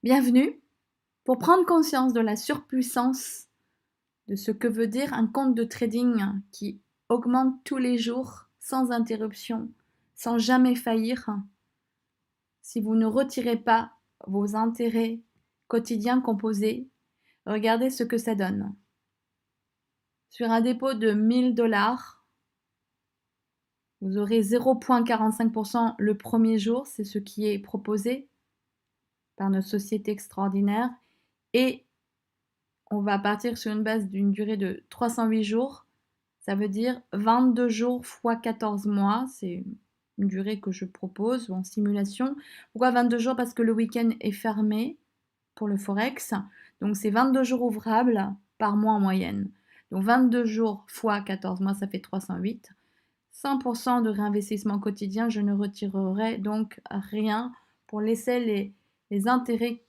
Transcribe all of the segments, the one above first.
Bienvenue pour prendre conscience de la surpuissance de ce que veut dire un compte de trading qui augmente tous les jours sans interruption, sans jamais faillir. Si vous ne retirez pas vos intérêts quotidiens composés, regardez ce que ça donne. Sur un dépôt de 1000 $, vous aurez 0,45% le premier jour, c'est ce qui est proposé par notre société extraordinaire, et on va partir sur une base d'une durée de 308 jours. Ça veut dire 22 jours fois 14 mois. C'est une durée que je propose en simulation. Pourquoi 22 jours? Parce que le week-end est fermé pour le Forex. Donc c'est 22 jours ouvrables par mois en moyenne. Donc 22 jours fois 14 mois, ça fait 308. 100% de réinvestissement quotidien, je ne retirerai donc rien pour laisser les intérêts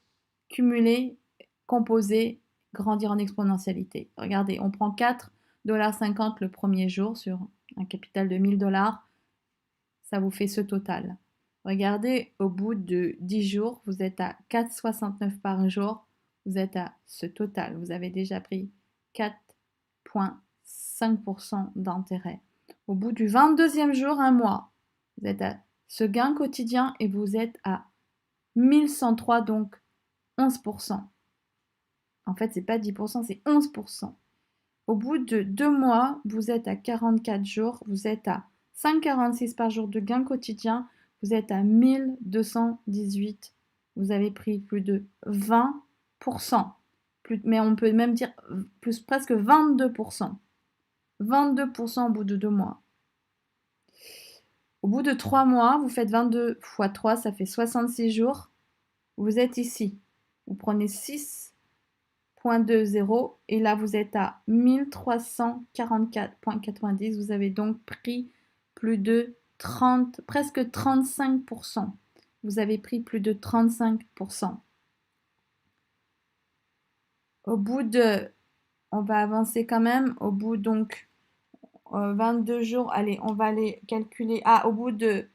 cumulés, composés, grandir en exponentialité. Regardez, on prend 4,50 $ le premier jour sur un capital de 1000 $, ça vous fait ce total. Regardez, au bout de 10 jours, vous êtes à 4,69 par jour, vous êtes à ce total. Vous avez déjà pris 4,5% d'intérêt. Au bout du 22e jour, un mois, vous êtes à ce gain quotidien et vous êtes à 1103, donc 11%. En fait, c'est pas 10%, c'est 11%. Au bout de 2 mois, vous êtes à 44 jours, vous êtes à 5,46 par jour de gain quotidien, vous êtes à 1218. Vous avez pris plus de 20%. Mais on peut même dire plus, presque 22%. 22% au bout de 2 mois. Au bout de 3 mois, vous faites 22 x 3, ça fait 66 jours. Vous êtes ici. Vous prenez 6,20 et là vous êtes à 1344,90. Vous avez donc pris plus de 30, presque 35%. Vous avez pris plus de 35%. Au bout de, on va avancer quand même, au bout donc 22 jours, allez, on va aller calculer. Ah, au bout de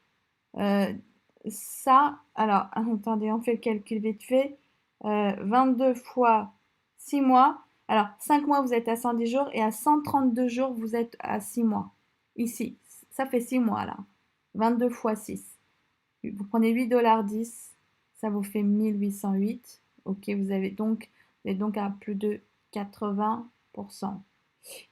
ça, alors, attendez, on fait le calcul vite fait. 22 fois 6 mois. Alors, 5 mois, vous êtes à 110 jours et à 132 jours, vous êtes à 6 mois. Ici, ça fait 6 mois là. 22 fois 6. Vous prenez 8,10 $, ça vous fait 1808. Ok, vous êtes donc à plus de 80%.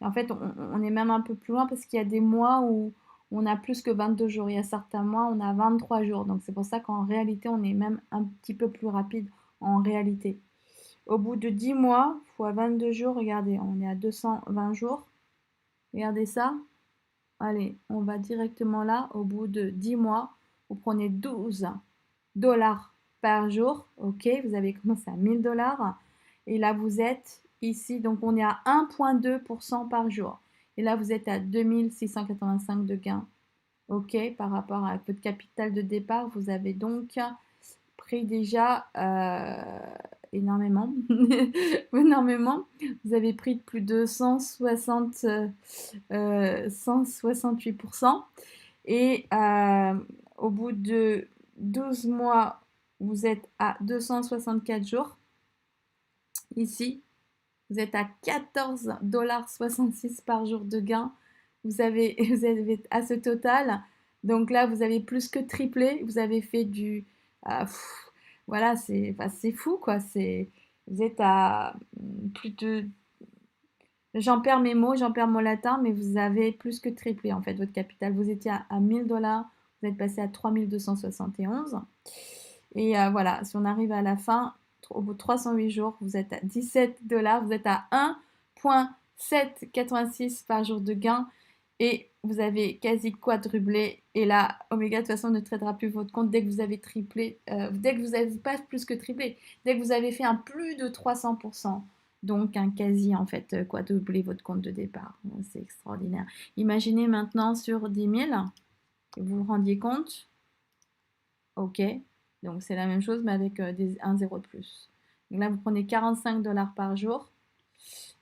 Et en fait, on est même un peu plus loin parce qu'il y a des mois où on a plus que 22 jours. Il y a certains mois, on a 23 jours. Donc c'est pour ça qu'en réalité, on est même un petit peu plus rapide en réalité. Au bout de 10 mois, fois 22 jours, regardez, on est à 220 jours. Regardez ça. Allez, on va directement là. Au bout de 10 mois, vous prenez 12 $ par jour. Ok, vous avez commencé à 1000 $. Et là, vous êtes ici, donc on est à 1,2% par jour. Et là, vous êtes à 2685 de gain. Ok, par rapport à votre capital de départ, vous avez donc pris déjà énormément. énormément. Vous avez pris plus de 168%. Et au bout de 12 mois, vous êtes à 264 jours. Ici, vous êtes à 14,66 $ par jour de gain. Vous avez à ce total. Donc là, vous avez plus que triplé. Vous avez fait du... voilà, c'est fou, quoi. Vous êtes à plus de... J'en perds mes mots, j'en perds mon latin, mais vous avez plus que triplé, en fait, votre capital. Vous étiez à 1000 $, vous êtes passé à 3271. Et voilà, si on arrive à la fin, au bout de 308 jours, vous êtes à 17 $, vous êtes à 1,786 par jour de gain et vous avez quasi quadruplé. Et là, Omega, de toute façon, ne tradera plus votre compte dès que vous avez triplé, dès que vous n'avez pas plus que triplé, dès que vous avez fait un plus de 300%. Donc un quasi, en fait, quadruplé votre compte de départ. C'est extraordinaire. Imaginez maintenant sur 10 000, vous vous rendiez compte. Ok, donc c'est la même chose mais avec un zéro de plus. Donc là, vous prenez 45 $ par jour.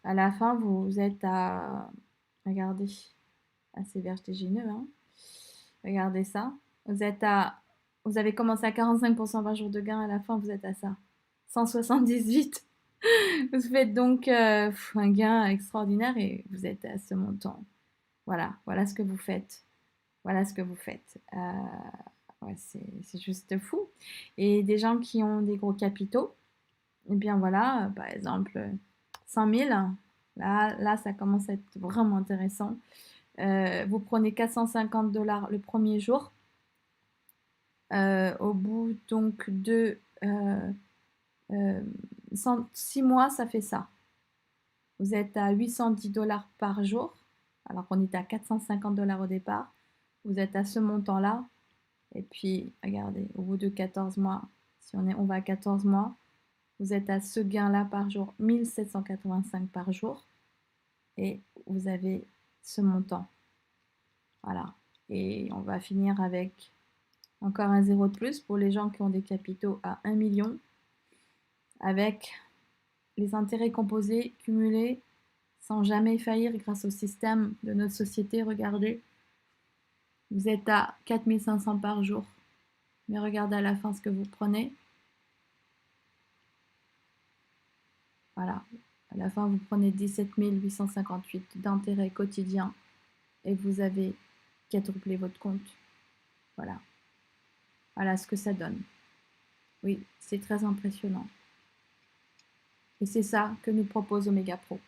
À la fin, vous êtes à... Regardez, assez vertigineux, hein. Regardez ça. Vous avez commencé à 45% par jour de gain. À la fin, vous êtes à ça. 178. Vous faites donc un gain extraordinaire et vous êtes à ce montant. Voilà, voilà ce que vous faites. Voilà ce que vous faites. Ouais, c'est juste fou. Et des gens qui ont des gros capitaux, eh bien voilà, par exemple, 100 000, là, ça commence à être vraiment intéressant. Vous prenez 450 $ le premier jour. Au bout donc de 6 mois, ça fait ça. Vous êtes à 810 $ par jour, alors qu'on était à 450 $ au départ. Vous êtes à ce montant-là. Et puis, regardez, au bout de 14 mois, si on va à 14 mois, vous êtes à ce gain-là par jour, 1785 par jour. Et vous avez ce montant. Voilà. Et on va finir avec encore un zéro de plus pour les gens qui ont des capitaux à 1 million, avec les intérêts composés cumulés sans jamais faillir grâce au système de notre société. Regardez, vous êtes à 4500 par jour. Mais regardez à la fin ce que vous prenez. Voilà. À la fin, vous prenez 17 858 d'intérêt quotidien et vous avez quadruplé votre compte. Voilà. Voilà ce que ça donne. Oui, c'est très impressionnant. Et c'est ça que nous propose Omega Pro.